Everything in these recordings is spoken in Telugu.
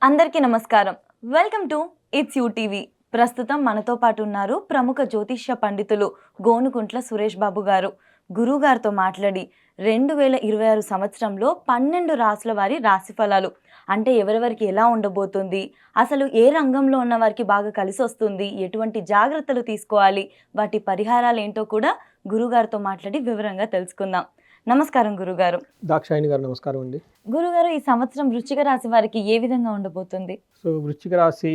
అందరికీ నమస్కారం. Welcome to it's you TV. ప్రస్తుతం మనతో పాటు ఉన్నారు ప్రముఖ జ్యోతిష్య పండితులు గోనుకుంట్ల సురేష్ బాబు గారు. గురువుగారితో మాట్లాడి 2026 సంవత్సరంలో 12 రాసుల వారి రాశి ఫలాలు అంటే ఎవరెవరికి ఎలా ఉండబోతుంది, అసలు ఏ రంగంలో ఉన్న వారికి బాగా కలిసి వస్తుంది, ఎటువంటి జాగ్రత్తలు తీసుకోవాలి, వాటి పరిహారాలు ఏంటో కూడా గురువుగారితో మాట్లాడి వివరంగా తెలుసుకుందాం. నమస్కారం గురుగారు. దాక్షాయణి గారు నమస్కారం అండి. గురుగారు, ఈ సంవత్సరం వృశ్చిక రాశి వారికి ఏ విధంగా ఉండబోతుంది? సో వృశ్చిక రాశి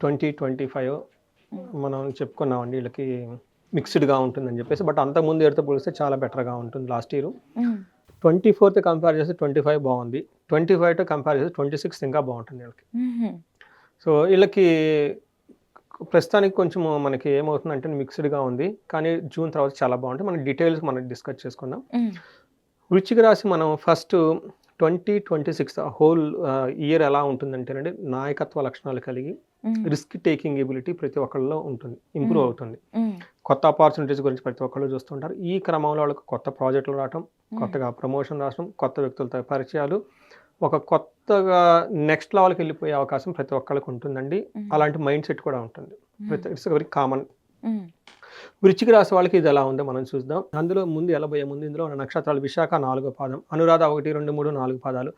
2025 మనం చెప్పుకున్నామండి, వీళ్ళకి మిక్స్డ్గా ఉంటుందని చెప్పేసి. బట్ అంతకుముందు ఏడుతో పోలిస్తే చాలా బెటర్గా ఉంటుంది. లాస్ట్ ఇయర్ 24th కంపేర్ చేస్తే 25 బాగుంది, 25తో కంపేర్ చేస్తే 26 ఇంకా బాగుంటుంది వీళ్ళకి. సో వీళ్ళకి ప్రస్తుతానికి కొంచెం మనకి ఏమవుతుందంటే మిక్స్డ్గా ఉంది, కానీ జూన్ తర్వాత చాలా బాగుంటుంది. మనం డీటెయిల్స్ మనం డిస్కస్ చేసుకుందాం. వృశ్చిక రాశి మనం ఫస్ట్ 2026 హోల్ ఇయర్ ఎలా ఉంటుందంటేనండి, నాయకత్వ లక్షణాలు కలిగి రిస్క్ టేకింగ్ ఎబిలిటీ ప్రతి ఒక్కళ్ళలో ఉంటుంది, ఇంప్రూవ్ అవుతుంది. కొత్త ఆపర్చునిటీస్ గురించి ప్రతి ఒక్కళ్ళు చూస్తుంటారు. ఈ క్రమంలో వాళ్ళకి కొత్త ప్రాజెక్టులు రావటం, కొత్తగా ప్రమోషన్ రావడం, కొత్త వ్యక్తులతో పరిచయాలు, ఒక కొత్తగా నెక్స్ట్ లెవెల్కి వెళ్ళిపోయే అవకాశం ప్రతి ఒక్కళ్ళకి ఉంటుందండి. అలాంటి మైండ్ సెట్ కూడా ఉంటుంది. It's very common. వృశ్చిక రాశి వాళ్ళకి ఇది ఎలా ఉందో మనం చూద్దాం. అందులో ముందు వెళ్ళబోయే ముందు ఇందులో ఉన్న నక్షత్రాలు విశాఖ 4వ పాదం, అనురాధ 1, 2, 3, 4 పాదాలు,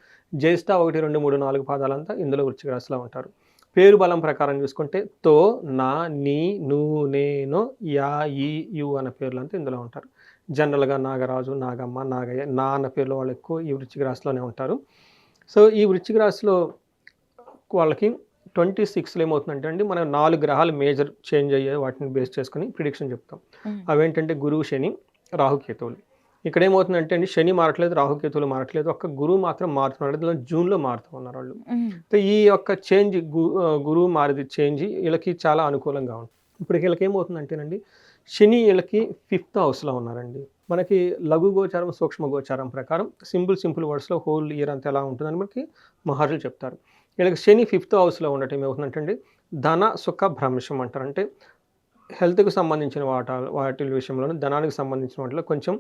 జ్యేష్ఠ 1, 2, 3, 4 పాదాలంతా ఇందులో వృశ్చిక రాశిలో ఉంటారు. పేరు బలం ప్రకారం చూసుకుంటే తో, నా, నీ, ను, నేను, యా, ఈ, యు అనే పేర్లంతా ఇందులో ఉంటారు. జనరల్గా నాగరాజు, నాగమ్మ, నాగయ్య, నా అన్న పేర్లు వాళ్ళు ఎక్కువ ఈ వృశ్చిక రాశిలోనే ఉంటారు. సో ఈ వృశ్చిక రాశిలో వాళ్ళకి 26లో ఏమవుతుందంటే అండి, మనం 4 గ్రహాలు మేజర్ చేంజ్ అయ్యే వాటిని బేస్ చేసుకుని ప్రిడిక్షన్ చెప్తాం. అవేంటంటే గురువు, శని, రాహుకేతువులు. ఇక్కడ ఏమవుతుందంటే అండి, శని మారట్లేదు, రాహుకేతువులు మారట్లేదు, ఒక్క గురువు మాత్రం మారుతున్నాడు. అందులో జూన్లో మారుతూ ఉన్నారు వాళ్ళు. సో ఈ యొక్క చేంజ్, గురువు మారేది చేంజ్ వీళ్ళకి చాలా అనుకూలంగా ఉంటుంది. ఇప్పుడు వీళ్ళకి ఏమవుతుందంటేనండి, శని వీళ్ళకి 5th హౌస్లో ఉన్నారండి. మనకి లఘు గోచారం, సూక్ష్మ గోచారం ప్రకారం సింపుల్ వర్డ్స్లో హోల్ ఇయర్ అంతా ఎలా ఉంటుందని మనకి మహర్షులు చెప్తారు. వీళ్ళకి శని 5th హౌస్లో ఉండటం ఏమవుతుందంటే అండి, ధన సుఖ భ్రంశం అంటారు. అంటే హెల్త్కి సంబంధించిన వాటి విషయంలోనూ, ధనానికి సంబంధించిన వాటిలో కొంచెం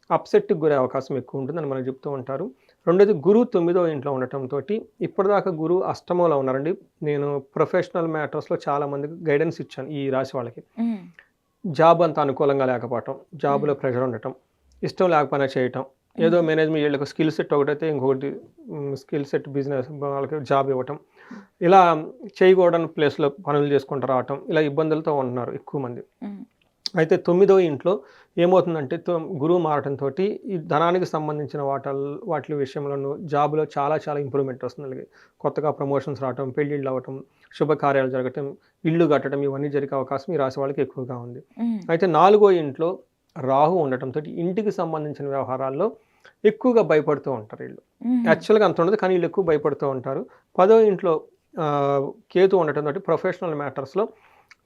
అప్సెట్కి గురే అవకాశం ఎక్కువ ఉంటుందని మనకు చెప్తూ ఉంటారు. రెండోది, గురువు 9వ ఇంట్లో ఉండటంతో ఇప్పటిదాకా గురువు అష్టమంలో ఉన్నారండి. నేను ప్రొఫెషనల్ మ్యాటర్స్లో చాలామందికి గైడెన్స్ ఇచ్చాను. ఈ రాశి వాళ్ళకి జాబ్ అంత అనుకూలంగా లేకపోవటం, జాబ్లో ప్రెషర్ ఉండటం, ఇష్టం లేకపోయినా చేయటం, ఏదో మేనేజ్మెంట్ వీళ్ళకి స్కిల్ సెట్ ఒకటైతే ఇంకొకటి స్కిల్ సెట్ బిజినెస్ వాళ్ళకి జాబ్ ఇవ్వటం, ఇలా చేయకూడని ప్లేస్లో పనులు చేసుకుంటూ రావటం, ఇలా ఇబ్బందులతో ఉంటున్నారు ఎక్కువ మంది. అయితే 9వ ఇంట్లో ఏమవుతుందంటే, గురువు మారటంతో ఈ ధనానికి సంబంధించిన వాటి విషయంలోనూ జాబ్లో చాలా ఇంప్రూవ్మెంట్ వస్తుంది. కొత్తగా ప్రమోషన్స్ రావటం, పెళ్ళిళ్ళు అవ్వటం, శుభకార్యాలు జరగటం, ఇల్లు కట్టడం, ఇవన్నీ జరిగే అవకాశం ఈ రాశి వాళ్ళకి ఎక్కువగా ఉంది. అయితే 4వ ఇంట్లో రాహు ఉండటంతో ఇంటికి సంబంధించిన వ్యవహారాల్లో ఎక్కువగా భయపడుతూ ఉంటారు వీళ్ళు. యాక్చువల్గా అంత ఉండదు, కానీ వీళ్ళు ఎక్కువ భయపడుతూ ఉంటారు. 10వ ఇంట్లో కేతు ఉండటంతో ప్రొఫెషనల్ మ్యాటర్స్లో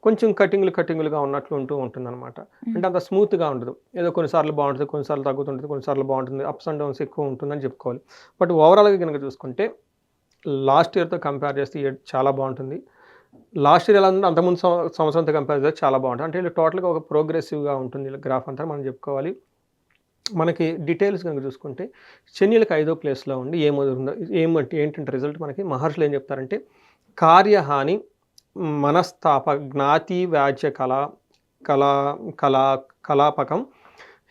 కొంచెం కటింగ్లుగా ఉన్నట్లు ఉంటుంది అనమాట. అంటే అంత స్మూత్గా ఉండదు. ఏదో కొన్నిసార్లు బాగుంటుంది, కొన్నిసార్లు తగ్గుతుంటుంది, కొన్నిసార్లు బాగుంటుంది, అప్స్ అండ్ డౌన్స్ ఎక్కువ ఉంటుందని చెప్పుకోవాలి. బట్ ఓవరాల్గా కనుక చూసుకుంటే లాస్ట్ ఇయర్తో కంపేర్ చేస్తే ఇయర్ చాలా బాగుంటుంది. లాస్ట్ ఇయర్ ఎలా ఉందో అంతకుముందు సంవత్సరంతో కంపేర్ చేస్తే చాలా బాగుంటుంది. అంటే వీళ్ళు టోటల్గా ఒక ప్రోగ్రెసివ్గా ఉంటుంది వీళ్ళ గ్రాఫ్ అంతా మనం చెప్పుకోవాలి. మనకి డీటెయిల్స్ కనుక చూసుకుంటే శనిలకు 5వ ప్లేస్లో ఉండి ఏంటంటే రిజల్ట్ మనకి మహర్షులు ఏం చెప్తారంటే, కార్యహాని, మనస్తాప, జ్ఞాతి వ్యాజ్య కలాపకం,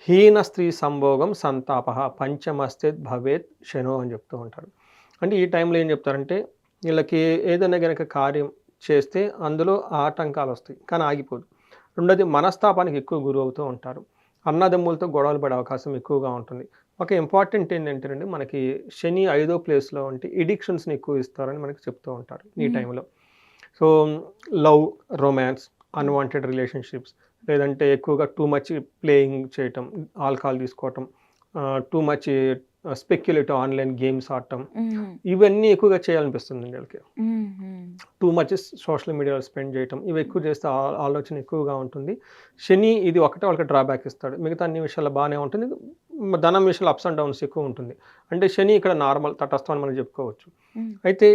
హీన స్త్రీ సంభోగం, సంతాప, పంచమస్తే భవేత్ శనో అని చెప్తూ ఉంటారు. అంటే ఈ టైంలో ఏం చెప్తారంటే, వీళ్ళకి ఏదైనా కనుక కార్యం చేస్తే అందులో ఆటంకాలు వస్తాయి, కానీ ఆగిపోదు. రెండోది, మనస్తాపానికి ఎక్కువ గురి అవుతూ ఉంటారు. అన్నదమ్ములతో గొడవలు పడే అవకాశం ఎక్కువగా ఉంటుంది. ఒక ఇంపార్టెంట్ ఏంటంటేనండి, మనకి శని 5వ ప్లేస్లో ఉంటే ఎడిక్షన్స్ని ఎక్కువ ఇస్తారని మనకి చెప్తూ ఉంటారు ఈ టైంలో. So love, romance, unwanted relationships, లేదంటే ఎక్కువగా టూ మచ్ ప్లేయింగ్ చేయటం, ఆల్కహాల్ తీసుకోవటం, too much speculative online games ఆడటం, ఇవన్నీ ఎక్కువగా చేయాలనిపిస్తుంది వీళ్ళకి. టూ మచ్ సోషల్ మీడియాలో స్పెండ్ చేయటం, ఇవి ఎక్కువ చేస్తే ఆలోచన ఎక్కువగా ఉంటుంది. శని ఇది ఒకటే వాళ్ళకి డ్రాబ్యాక్ ఇస్తాడు, మిగతా అన్ని విషయాల్లో బాగానే ఉంటుంది. ధనం విషయాలు అప్స్ అండ్ డౌన్స్ ఎక్కువ ఉంటుంది. అంటే శని ఇక్కడ నార్మల్ తటస్థం అని మనం చెప్పుకోవచ్చు. అయితే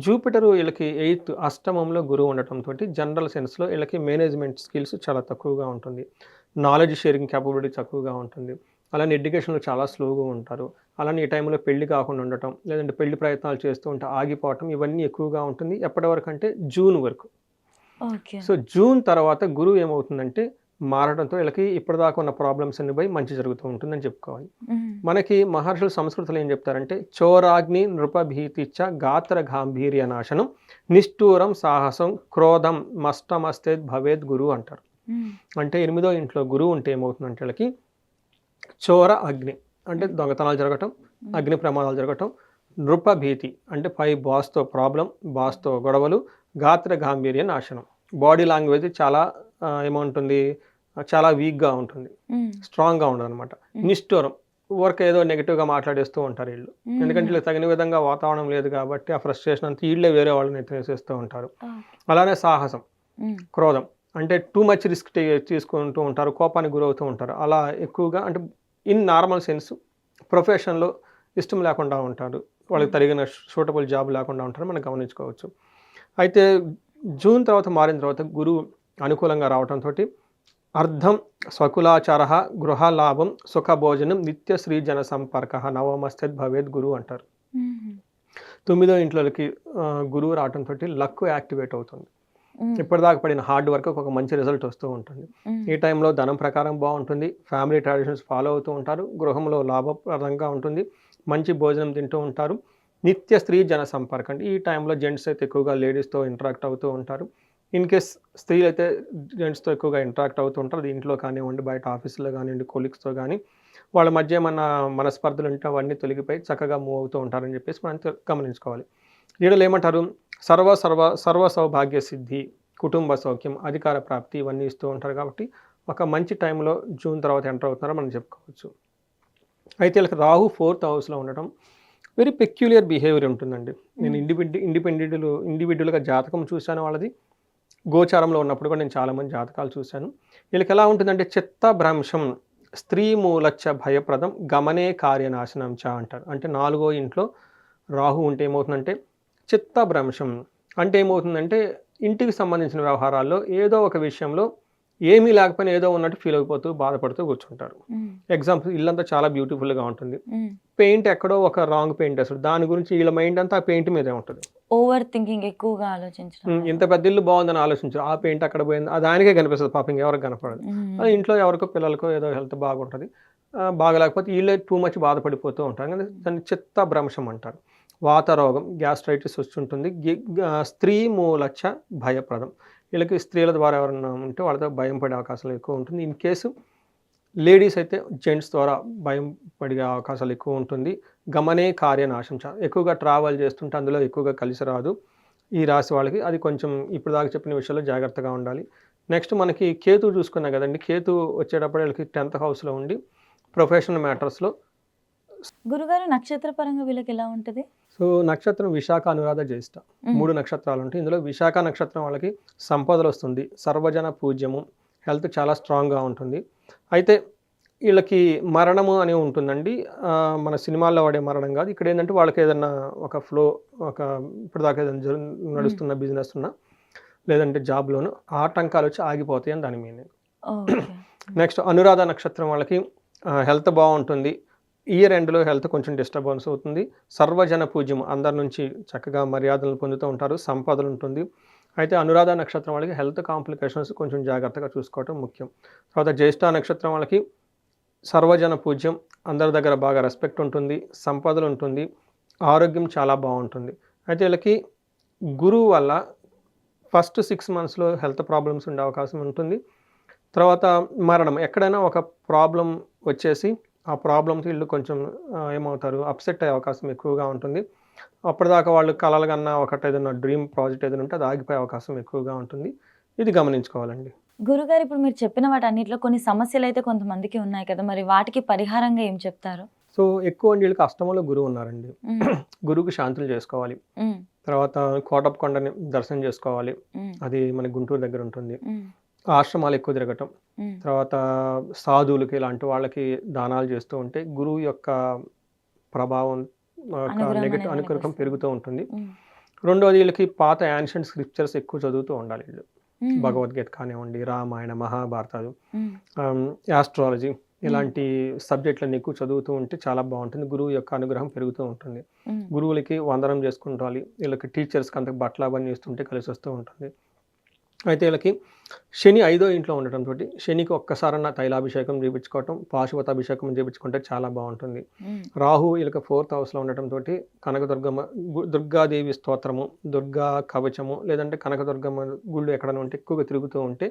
జూపిటర్ వీళ్ళకి 8th అష్టమంలో గురువు ఉండటంతో జనరల్ సెన్స్లో వీళ్ళకి మేనేజ్మెంట్ స్కిల్స్ చాలా తక్కువగా ఉంటుంది, నాలెడ్జ్ షేరింగ్ క్యాపబిలిటీ తక్కువగా ఉంటుంది. అలానే ఎడ్యుకేషన్లో చాలా స్లోగా ఉంటారు, అలానే ఈ టైంలో పెళ్లి కాకుండా ఉండటం, లేదంటే పెళ్లి ప్రయత్నాలు చేస్తూ ఉంటే ఆగిపోవటం, ఇవన్నీ ఎక్కువగా ఉంటుంది. ఎప్పటి వరకు అంటే జూన్ వరకు. ఓకే. సో జూన్ తర్వాత గురువు ఏమవుతుందంటే మారడంతో వీళ్ళకి ఇప్పటిదాకా ఉన్న ప్రాబ్లమ్స్ అన్ని పోయి మంచి జరుగుతూ ఉంటుందని చెప్పుకోవాలి. మనకి మహర్షులు సంస్కృతిలో ఏం చెప్తారంటే చోరాగ్ని నృపభీతిచ్చ గాత్ర గాంభీర్య నాశనం నిష్ఠూరం సాహసం క్రోధం మస్తమస్తేద్ భవేద్ గురువు అంటారు. అంటే 8వ ఇంట్లో గురువు ఉంటే ఏమవుతుందంటే వీళ్ళకి చోర అగ్ని అంటే దొంగతనాలు జరగటం, అగ్ని ప్రమాదాలు జరగటం, నృపభీతి అంటే పై బాస్తో ప్రాబ్లం, బాస్తో గొడవలు, గాత్ర గాంభీర్య నాశనం, బాడీ లాంగ్వేజ్ చాలా ఏమంటుంది, చాలా వీక్గా ఉంటుంది, స్ట్రాంగ్గా ఉండదు అనమాట. నిష్ఠూరం వర్క్ ఏదో నెగిటివ్గా మాట్లాడేస్తూ ఉంటారు వీళ్ళు, ఎందుకంటే వీళ్ళకి తగిన విధంగా వాతావరణం లేదు కాబట్టి ఆ ఫ్రస్ట్రేషన్ అంతా వీళ్ళే వేరే వాళ్ళని ఎత్తివేసేస్తూ ఉంటారు. అలానే సాహసం, క్రోధం అంటే టూ మచ్ రిస్క్ తీసుకుంటూ ఉంటారు, కోపానికి గురవుతూ ఉంటారు. అలా ఎక్కువగా అంటే ఇన్ నార్మల్ సెన్స్ ప్రొఫెషన్లో ఇష్టం లేకుండా ఉంటారు, వాళ్ళకి తగిన సూటబుల్ జాబ్ లేకుండా ఉంటారు, మనం గమనించుకోవచ్చు. అయితే జూన్ తర్వాత మారిన తర్వాత గురువు అనుకూలంగా రావడంతో అర్థం స్వకులాచార గృహలాభం సుఖభోజనం నిత్య శ్రీ జన సంపర్క నవమస్థిత్ భవేద్ గురువు అంటారు. 9వ ఇంట్లోకి గురువు రావడంతో లక్ యాక్టివేట్ అవుతుంది. ఇప్పటిదాకా పడిన హార్డ్ వర్క్ ఒక మంచి రిజల్ట్ వస్తూ ఉంటుంది. ఈ టైంలో ధనం ప్రకారం బాగుంటుంది, ఫ్యామిలీ ట్రెడిషన్స్ ఫాలో అవుతూ ఉంటారు, గృహంలో లాభప్రదంగా ఉంటుంది, మంచి భోజనం తింటూ ఉంటారు, నిత్య స్త్రీ జన సంపర్కం అంటే ఈ టైంలో జెంట్స్ అయితే ఎక్కువగా లేడీస్తో ఇంటరాక్ట్ అవుతూ ఉంటారు. ఇన్ కేస్ స్త్రీలు అయితే జెంట్స్తో ఎక్కువగా ఇంటరాక్ట్ అవుతూ ఉంటారు, అది ఇంట్లో కానివ్వండి, బయట ఆఫీసులో కానివ్వండి, కొలీగ్స్తో కానీ వాళ్ళ మధ్య ఏమన్నా మనస్పర్ధలు ఉంటే అవన్నీ తొలగిపోయి చక్కగా మూవ్ అవుతూ ఉంటారని చెప్పేసి మనం గమనించుకోవాలి. వీళ్ళు ఏమంటారు, సర్వ సౌభాగ్య సిద్ధి, కుటుంబ సౌఖ్యం, అధికార ప్రాప్తి ఇవన్నీ ఇస్తూ ఉంటారు. కాబట్టి ఒక మంచి టైంలో జూన్ తర్వాత ఎంటర్ అవుతున్నారో మనం చెప్పుకోవచ్చు. అయితే వీళ్ళకి రాహు 4th హౌస్లో ఉండటం వెరీ పెక్యులియర్ బిహేవియర్ ఉంటుందండి. నేను ఇండివిడ్యువల్గా జాతకం చూశాను వాళ్ళది, గోచారంలో ఉన్నప్పుడు కూడా నేను చాలామంది జాతకాలు చూశాను. వీళ్ళకి ఎలా ఉంటుందంటే చిత్త భ్రంశం స్త్రీ మూలచ్చ భయప్రదం గమనే కార్యనాశనం చ అంటారు. అంటే 4వ ఇంట్లో రాహు ఉంటే ఏమవుతుందంటే చిత్త భ్రంశం అంటే ఏమవుతుందంటే ఇంటికి సంబంధించిన వ్యవహారాల్లో ఏదో ఒక విషయంలో ఏమీ లేకపోయినా ఏదో ఉన్నట్టు ఫీల్ అయిపోతూ బాధపడుతూ కూర్చుంటారు. ఎగ్జాంపుల్ ఇల్లంతా చాలా బ్యూటిఫుల్గా ఉంటుంది, పెయింట్ ఎక్కడో ఒక రాంగ్ పెయింట్ వేస్తారు, దాని గురించి వీళ్ళ మైండ్ అంతా ఆ పెయింట్ మీదే ఉంటుంది. ఓవర్ థింకింగ్ ఎక్కువగా ఆలోచించడం, ఇంత పెద్ద ఇల్లు బాగుందని ఆలోచించారు, ఆ పెయింట్ అక్కడ పోయింది, అది దానికే కనిపిస్తుంది, పాపం ఎవరికి కనపడదు. అది ఇంట్లో ఎవరికో పిల్లలకో ఏదో హెల్త్ బాగుంటుంది, బాగలేకపోతే వీళ్ళే టూ మచ్ బాధపడిపోతూ ఉంటారు. దాన్ని చిత్త భ్రంశం అంటారు. వాత రోగం గ్యాస్ట్రైటిస్ వచ్చి ఉంటుంది. స్త్రీ మూలచ్చ భయప్రదం, వీళ్ళకి స్త్రీల ద్వారా ఎవరైనా ఉంటే వాళ్ళతో భయం పడే అవకాశాలు ఎక్కువ ఉంటుంది. ఇన్ కేసు లేడీస్ అయితే జెంట్స్ ద్వారా భయం పడే అవకాశాలు ఎక్కువ ఉంటుంది. గమనే కార్యనాశం ఎక్కువగా ట్రావెల్ చేస్తుంటే అందులో ఎక్కువగా కలిసి రాదు ఈ రాశి వాళ్ళకి, అది కొంచెం ఇప్పుడు దాకా చెప్పిన విషయాల్లో జాగ్రత్తగా ఉండాలి. నెక్స్ట్ మనకి కేతు చూసుకున్నాం కదండి, కేతు వచ్చేటప్పుడు వీళ్ళకి 10th హౌస్లో ఉండి ప్రొఫెషనల్ మ్యాటర్స్లో. గురుగారు నక్షత్ర పరంగా వీళ్ళకి ఎలా ఉంటుంది? సో నక్షత్రం విశాఖ, అనురాధ, జ్యేష్ఠ 3 నక్షత్రాలు ఉంటాయి. ఇందులో విశాఖ నక్షత్రం వాళ్ళకి సంపదలు వస్తుంది, సర్వజన పూజ్యము, హెల్త్ చాలా స్ట్రాంగ్గా ఉంటుంది. అయితే వీళ్ళకి మరణము అని ఉంటుందండి, మన సినిమాల్లో వాడే మరణం కాదు. ఇక్కడ ఏంటంటే వాళ్ళకి ఏదన్నా ఒక ఫ్లో, ఒక ఇప్పటిదాకా ఏదైనా నడుస్తున్న బిజినెస్ ఉన్నా లేదంటే జాబ్లోను ఆటంకాలు వచ్చి ఆగిపోతాయి అని దాని మీనింగ్. నెక్స్ట్ అనురాధ నక్షత్రం వాళ్ళకి హెల్త్ బాగుంటుంది, ఇయర్ ఎండ్లో హెల్త్ కొంచెం డిస్టర్బెన్స్ అవుతుంది, సర్వజన పూజ్యం అందరి నుంచి చక్కగా మర్యాదలు పొందుతూ ఉంటారు, సంపదలు ఉంటుంది. అయితే అనురాధ నక్షత్రం వాళ్ళకి హెల్త్ కాంప్లికేషన్స్ కొంచెం జాగ్రత్తగా చూసుకోవటం ముఖ్యం. తర్వాత జ్యేష్ఠ నక్షత్రం వాళ్ళకి సర్వజన పూజ్యం, అందరి దగ్గర బాగా రెస్పెక్ట్ ఉంటుంది, సంపదలు ఉంటుంది, ఆరోగ్యం చాలా బాగుంటుంది. అయితే వీళ్ళకి గురువు వల్ల ఫస్ట్ 6 monthsలో హెల్త్ ప్రాబ్లమ్స్ ఉండే అవకాశం ఉంటుంది. తర్వాత మరణం, ఎక్కడైనా ఒక ప్రాబ్లం వచ్చేసి ఆ ప్రాబ్లంతో వీళ్ళు కొంచెం ఏమవుతారు, అప్సెట్ అయ్యే అవకాశం ఎక్కువగా ఉంటుంది. అప్పటిదాకా వాళ్ళు కలలు కన్నా ఒకటి ఏదైనా డ్రీమ్ ప్రాజెక్ట్ ఏదైనా ఉంటే అది ఆగిపోయే అవకాశం ఎక్కువగా ఉంటుంది. ఇది గమనించుకోవాలండి. గురుగారు ఇప్పుడు మీరు చెప్పిన వాటన్నిటిలో కొన్ని సమస్యలు అయితే కొంతమందికి ఉన్నాయి కదా, మరి వాటికి పరిహారంగా ఏం చెప్తారు? సో ఎక్కువ వీళ్ళకి అష్టమంలో గురువు ఉన్నారండి, గురువుకి శాంతులు చేసుకోవాలి. తర్వాత కోటప్పకొండని దర్శనం చేసుకోవాలి, అది మన గుంటూరు దగ్గర ఉంటుంది. ఆశ్రమాలు ఎక్కువ తిరగటం, తర్వాత సాధువులకి ఇలాంటి వాళ్ళకి దానాలు చేస్తూ ఉంటే గురువు యొక్క ప్రభావం నెగటివ్ అనుగ్రహం పెరుగుతూ ఉంటుంది. రెండోది వీళ్ళకి పాత యాన్షియంట్ స్క్రిప్చర్స్ ఎక్కువ చదువుతూ ఉండాలి వీళ్ళు, భగవద్గీత కానివ్వండి, రామాయణ, మహాభారతాలు, యాస్ట్రాలజీ ఇలాంటి సబ్జెక్టులను ఎక్కువ చదువుతూ ఉంటే చాలా బాగుంటుంది. గురువు యొక్క అనుగ్రహం పెరుగుతూ ఉంటుంది. గురువులకి వందనం చేసుకుంటాలి. వీళ్ళకి టీచర్స్కి అంత బట్టలు అవన్నీ ఇస్తుంటే కలిసి వస్తూ ఉంటుంది. అయితే వీళ్ళకి శని 5వ ఇంట్లో ఉండటంతో శనికి ఒక్కసారన్నా తైలాభిషేకం చేయించుకోవటం, పాశుపతాభిషేకం చేయించుకుంటే చాలా బాగుంటుంది. రాహు వీళ్ళకి 4th హౌస్లో ఉండటంతో కనకదుర్గమ్మ దుర్గాదేవి స్తోత్రము, దుర్గా కవచము, లేదంటే కనకదుర్గమ్మ గుళ్ళు ఎక్కడైనా ఉంటే ఎక్కువగా తిరుగుతూ ఉంటే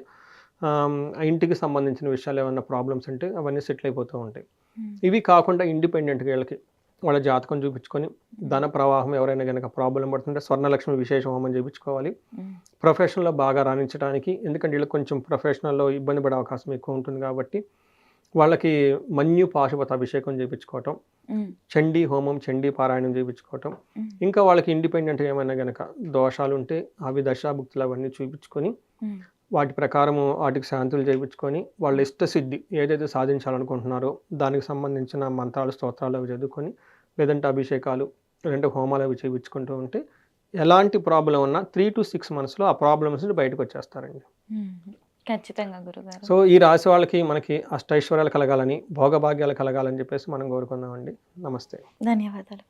ఆ ఇంటికి సంబంధించిన విషయాలు ఏమైనా ప్రాబ్లమ్స్ ఉంటే అవన్నీ సెటిల్ అయిపోతూ ఉంటాయి. ఇవి కాకుండా ఇండిపెండెంట్గా వీళ్ళకి వాళ్ళ జాతకం చూపించుకొని ధన ప్రవాహం ఎవరైనా కనుక ప్రాబ్లం పడుతుంటే స్వర్ణలక్ష్మి విశేష హోమం చేయించుకోవాలి. ప్రొఫెషన్లో బాగా రాణించడానికి, ఎందుకంటే వీళ్ళకి కొంచెం ప్రొఫెషనల్లో ఇబ్బంది పడే అవకాశం ఎక్కువ ఉంటుంది కాబట్టి వాళ్ళకి మన్యు పాశుపత అభిషేకం చేయించుకోవటం, చండీ హోమం, చండీ పారాయణం చేయించుకోవటం, ఇంకా వాళ్ళకి ఇండిపెండెంట్గా ఏమైనా కనుక దోషాలు ఉంటే అవి దశాభుక్తులు అవన్నీ చూపించుకొని వాటి ప్రకారము వాటికి శాంతులు చేయించుకొని వాళ్ళ ఇష్టసిద్ధి ఏదైతే సాధించాలనుకుంటున్నారో దానికి సంబంధించిన మంత్రాలు, స్తోత్రాలు అవి చదువుకొని, లేదంటే అభిషేకాలు, లేదంటే హోమాలు అవి చేయించుకుంటూ ఉంటే ఎలాంటి ప్రాబ్లం ఉన్నా 3 to 6 monthsలో ఆ ప్రాబ్లమ్స్ నుంచి బయటకు వచ్చేస్తారండి. ఖచ్చితంగా గురుగారు. సో ఈ రాశి వాళ్ళకి మనకి అష్టైశ్వర్యాలు కలగాలని, భోగభాగ్యాలు కలగాలని చెప్పేసి మనం కోరుకుందామండి. నమస్తే. ధన్యవాదాలు.